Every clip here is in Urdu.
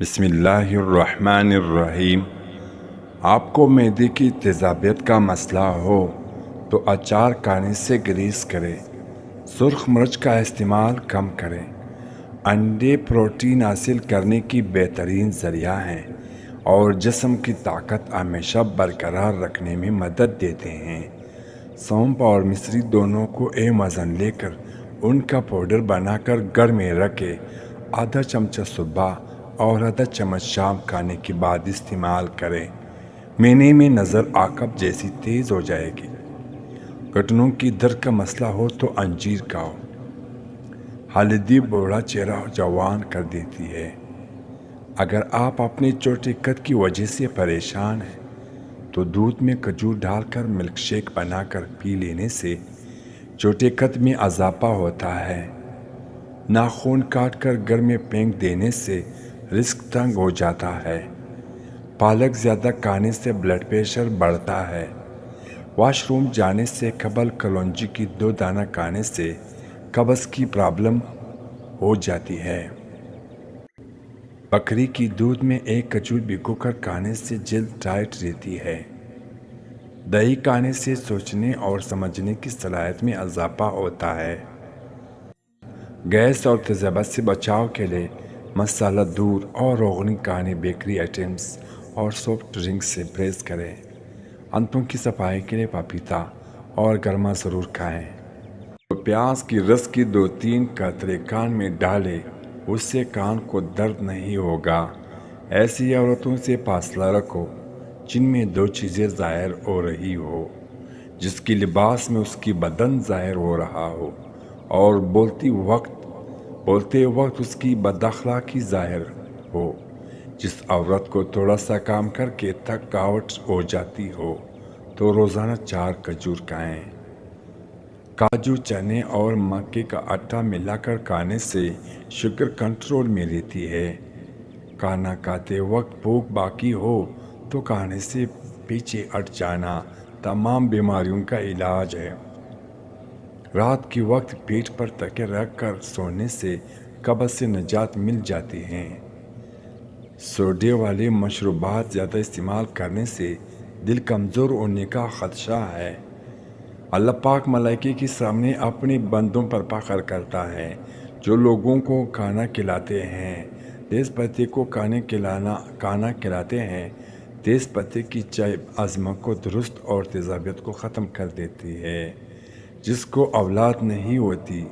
بسم اللہ الرحمن الرحیم۔ آپ کو معدے کی تیزابیت کا مسئلہ ہو تو اچار کھانے سے گریز کریں، سرخ مرچ کا استعمال کم کریں۔ انڈے پروٹین حاصل کرنے کی بہترین ذریعہ ہیں اور جسم کی طاقت ہمیشہ برقرار رکھنے میں مدد دیتے ہیں۔ سونف اور مصری دونوں کو اہم وزن لے کر ان کا پاؤڈر بنا کر گھر میں رکھے، آدھا چمچہ صبح اور آدھا چمچ شام کھانے کے بعد استعمال کریں۔ مینے میں نظر عقب جیسی تیز ہو جائے گی۔ گھٹنوں کی درد کا مسئلہ ہو تو انجیر کھاؤ، ہلدی بوڑھا چہرہ جوان کر دیتی ہے۔ اگر آپ اپنے چھوٹے قد کی وجہ سے پریشان ہیں تو دودھ میں کھجور ڈال کر ملک شیک بنا کر پی لینے سے چھوٹے قد میں اضافہ ہوتا ہے۔ ناخن کاٹ کر گھر میں پھینک دینے سے رزق تنگ ہو جاتا ہے۔ پالک زیادہ کھانے سے بلڈ پریشر بڑھتا ہے۔ واش روم جانے سے قبل کلونجی کی 2 دانہ کھانے سے قبض کی پرابلم ہو جاتی ہے۔ بکری کی دودھ میں ایک کھجور بھگو کر کھانے سے جلد ٹائٹ رہتی ہے۔ دہی کھانے سے سوچنے اور سمجھنے کی صلاحیت میں اضافہ ہوتا ہے۔ گیس اور تیزابیت سے بچاؤ کے لیے مسالہ دور اور روغنی کھانے، بیکری آئٹمز اور سافٹ ڈرنکس سے پرہیز کریں۔ آنتوں کی صفائی کے لیے پپیتا اور گرما ضرور کھائیں۔ پیاز کی رس کی 2-3 قطرے کان میں ڈالیں، اس سے کان کو درد نہیں ہوگا۔ ایسی عورتوں سے فاصلہ رکھو جن میں 2 چیزیں ظاہر ہو رہی ہو، جس کی لباس میں اس کی بدن ظاہر ہو رہا ہو اور بولتے وقت اس کی بد اخلاقی ظاہر ہو۔ جس عورت کو تھوڑا سا کام کر کے تھکاوٹ ہو جاتی ہو تو روزانہ 4 کھجور کھائیں۔ کاجو، چنے اور مکے کا آٹا ملا کر کھانے سے شوگر کنٹرول میں رہتی ہے۔ کھانا کھاتے وقت بھوک باقی ہو تو کھانے سے پیچھے ہٹ جانا تمام بیماریوں کا علاج ہے۔ رات کے وقت پیٹ پر تکیہ رکھ کر سونے سے قبض سے نجات مل جاتی ہے۔ سوڈے والے مشروبات زیادہ استعمال کرنے سے دل کمزور ہونے کا خدشہ ہے۔ اللہ پاک ملائکے کے سامنے اپنے بندوں پر فخر کرتا ہے جو لوگوں کو کھانا کھلاتے ہیں۔ تیز پتے کو کھانا کھلاتے ہیں۔ تیز پتے کی چائے ہاضمہ کو درست اور تیزابیت کو ختم کر دیتی ہے۔ جس کو اولاد نہیں ہوتی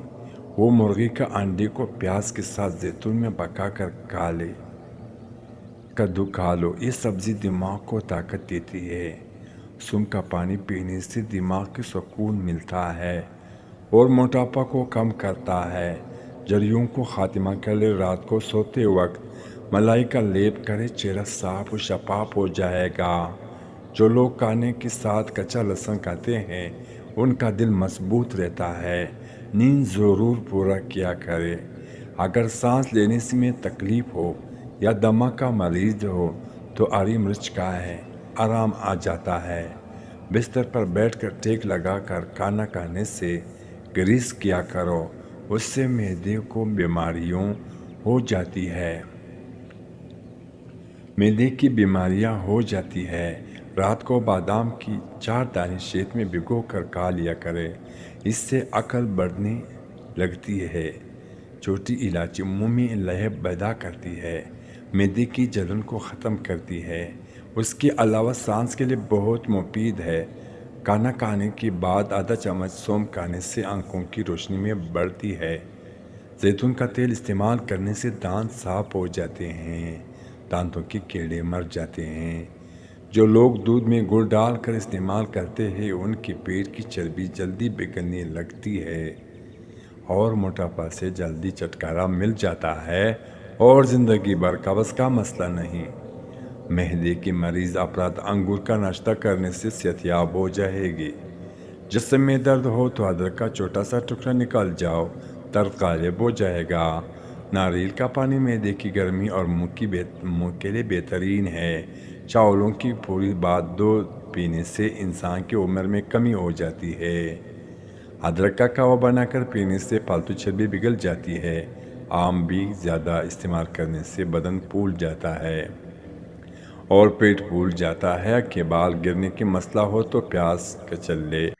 وہ مرغی کا انڈے کو پیاز کے ساتھ زیتون میں پکا کر کھا لے۔ کدو کھا لو، یہ سبزی دماغ کو طاقت دیتی ہے۔ سونف کا پانی پینے سے دماغ کو سکون ملتا ہے اور موٹاپا کو کم کرتا ہے۔ جریوں کو خاتمہ کے لیے رات کو سوتے وقت ملائی کا لیپ کرے، چہرہ صاف و شفاف ہو جائے گا۔ جو لوگ کھانے کے ساتھ کچا لہسن کھاتے ہیں ان کا دل مضبوط رہتا ہے۔ نیند ضرور پورا کیا کرے۔ اگر سانس لینے میں تکلیف ہو یا دمہ کا مریض ہو تو ہری مرچ کھائیں، آرام آ جاتا ہے۔ بستر پر بیٹھ کر ٹیک لگا کر کھانا کھانے سے گریز کیا کرو، اس سے معدے کو بیماریاں ہو جاتی ہے۔ معدے کی بیماریاں ہو جاتی ہے۔ رات کو بادام کی 4 دانے شہد میں بھگو کر کھا لیا کرے، اس سے عقل بڑھنے لگتی ہے۔ چھوٹی الائچی منہ میں لہب پیدا کرتی ہے، معدے کی جلن کو ختم کرتی ہے۔ اس کے علاوہ سانس کے لیے بہت مفید ہے۔ کھانا کھانے کے بعد آدھا چمچ سونف کھانے سے آنکھوں کی روشنی میں بڑھتی ہے۔ زیتون کا تیل استعمال کرنے سے دانت صاف ہو جاتے ہیں، دانتوں کے کیڑے مر جاتے ہیں۔ جو لوگ دودھ میں گڑ ڈال کر استعمال کرتے ہیں ان کے پیٹ کی چربی جلدی بگڑنے لگتی ہے اور موٹاپا سے جلدی چھٹکارا مل جاتا ہے اور زندگی بھر قبض کا مسئلہ نہیں۔ معدے کے مریض افراد انگور کا ناشتہ کرنے سے صحت یاب ہو جائے گی۔ جسم میں درد ہو تو ادرک کا چھوٹا سا ٹکڑا نکال جاؤ، درد غائب ہو جائے گا۔ ناریل کا پانی معدے کی گرمی اور منہ کے لیے بہترین ہے۔ چاولوں کی پوری بعد دودھ پینے سے انسان کی عمر میں کمی ہو جاتی ہے۔ ادرک کا قہوہ بنا کر پینے سے پالتو چربی پگھل جاتی ہے۔ آم بھی زیادہ استعمال کرنے سے بدن پھول جاتا ہے اور پیٹ پھول جاتا ہے کہ بال گرنے کی مسئلہ ہو تو پیاز کچل لے،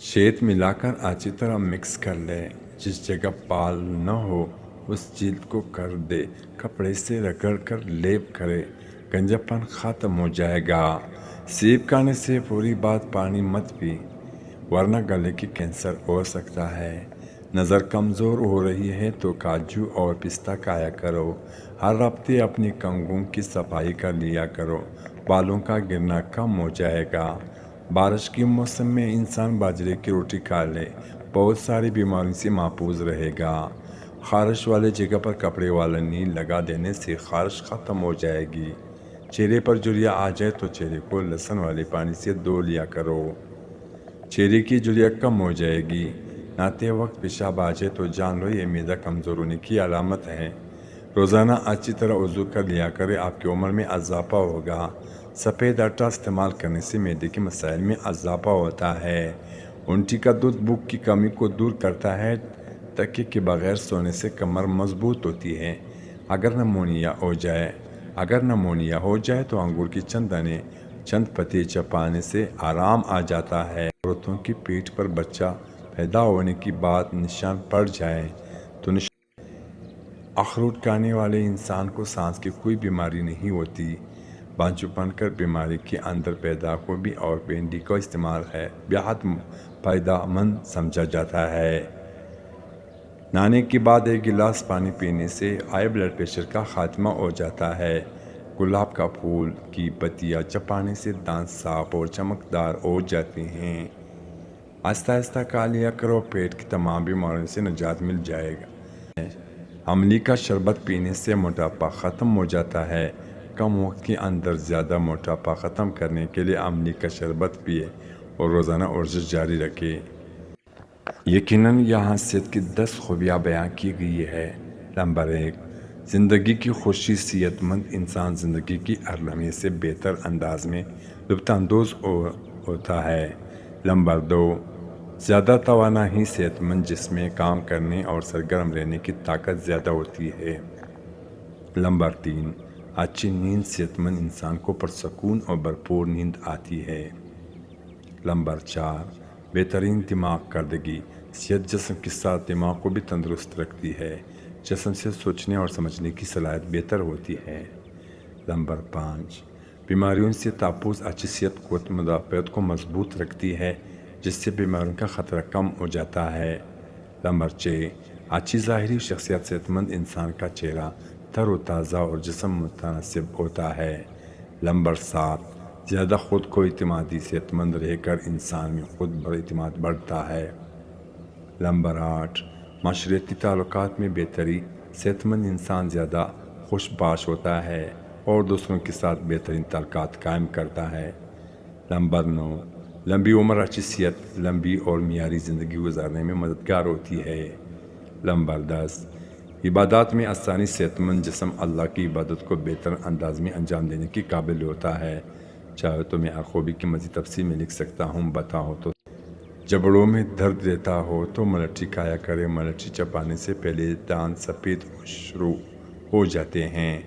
شہد ملا کر اچھی طرح مکس کر لے، جس جگہ بال نہ ہو اس جلد کو کر دے، کپڑے سے رگڑ کر لیپ کرے، گنجا پن ختم ہو جائے گا۔ سیب کھانے سے پوری بات پانی مت پی، ورنہ گلے کی کینسر ہو سکتا ہے۔ نظر کمزور ہو رہی ہے تو کاجو اور پستہ کھایا کرو۔ ہر ہفتے اپنی کنگھوں کی صفائی کر لیا کرو، بالوں کا گرنا کم ہو جائے گا۔ بارش کے موسم میں انسان باجرے کی روٹی کھا لے، بہت ساری بیماریوں سے محفوظ رہے گا۔ خارش والے جگہ پر کپڑے والا نیل لگا دینے سے خارش ختم ہو جائے گی۔ چہرے پر جھریاں آ جائے تو چہرے کو لہسن والے پانی سے دھو لیا کرو، چہرے کی جھریاں کم ہو جائے گی۔ نہاتے وقت پیشاب آ جائے تو جان لو یہ معدہ کمزور ہونے کی علامت ہے۔ روزانہ اچھی طرح وضو کر لیا کرے، آپ کی عمر میں اضافہ ہوگا۔ سفید آٹا استعمال کرنے سے معدے کے مسائل میں اضافہ ہوتا ہے۔ اونٹی کا دودھ بھوک کی کمی کو دور کرتا ہے۔ تکیے کے بغیر سونے سے کمر مضبوط ہوتی ہے۔ اگر نمونیا ہو جائے تو انگور کی چند دانے چند پتے چبانے سے آرام آ جاتا ہے۔ عورتوں کی پیٹھ پر بچہ پیدا ہونے کی بات نشان پڑ جائے تو اخروٹ کھانے والے انسان کو سانس کی کوئی بیماری نہیں ہوتی۔ بانجو پن کر بیماری کے اندر پیدا ہوئی اور بھنڈی کا استعمال ہے بہت فائدہ مند سمجھا جاتا ہے۔ نہانے کے بعد 1 گلاس پانی پینے سے ہائی بلڈ پریشر کا خاتمہ ہو جاتا ہے۔ گلاب کا پھول کی پتیاں چبانے سے دانت صاف اور چمکدار ہو جاتے ہیں۔ آہستہ آہستہ کھا لیا کرو، پیٹ کی تمام بیماریوں سے نجات مل جائے گا۔ املی کا شربت پینے سے موٹاپا ختم ہو جاتا ہے۔ کم وقت کے اندر زیادہ موٹاپا ختم کرنے کے لیے املی کا شربت پیے اور روزانہ ورزش جاری رکھے۔ یقیناً یہاں صحت کی 10 خوبیاں بیان کی گئی ہے۔ نمبر 1، زندگی کی خوشی۔ صحت مند انسان زندگی کی ہر لمحے سے بہتر انداز میں لطف اندوز ہوتا ہے۔ نمبر 2، زیادہ توانائی۔ صحت مند جسم میں کام کرنے اور سرگرم رہنے کی طاقت زیادہ ہوتی ہے۔ نمبر 3، اچھی نیند۔ صحت مند انسان کو پرسکون اور بھرپور نیند آتی ہے۔ نمبر 4، بہترین دماغ کارکردگی۔ صحت جسم کے ساتھ دماغ کو بھی تندرست رکھتی ہے۔ جسم سے سوچنے اور سمجھنے کی صلاحیت بہتر ہوتی ہے۔ نمبر 5، بیماریوں سے تحفظ۔ اچھی صحت قوت مدافعت کو مضبوط رکھتی ہے، جس سے بیماریوں کا خطرہ کم ہو جاتا ہے۔ نمبر 6، اچھی ظاہری شخصیت۔ صحت مند انسان کا چہرہ تر و تازہ اور جسم متناسب ہوتا ہے۔ نمبر 7، زیادہ خود کو اعتمادی۔ صحت مند رہ کر انسان میں خود پر اعتماد بڑھتا ہے۔ نمبر 8، معاشرتی تعلقات میں بہتری۔ صحت مند انسان زیادہ خوش باش ہوتا ہے اور دوسروں کے ساتھ بہترین تعلقات قائم کرتا ہے۔ نمبر 9، لمبی عمر۔ اچھی صحت لمبی اور معیاری زندگی گزارنے میں مددگار ہوتی ہے۔ نمبر 10، عبادات میں آسانی۔ صحت مند جسم اللہ کی عبادت کو بہتر انداز میں انجام دینے کے قابل ہوتا ہے۔ چاہے تو میں ہر خوبی کی مزید تفصیل میں لکھ سکتا ہوں، بتاؤ تو۔ جبڑوں میں درد رہتا ہو تو ملٹھی کھایا کرے۔ ملٹھی چبانے سے پہلے دانت سفید شروع ہو جاتے ہیں۔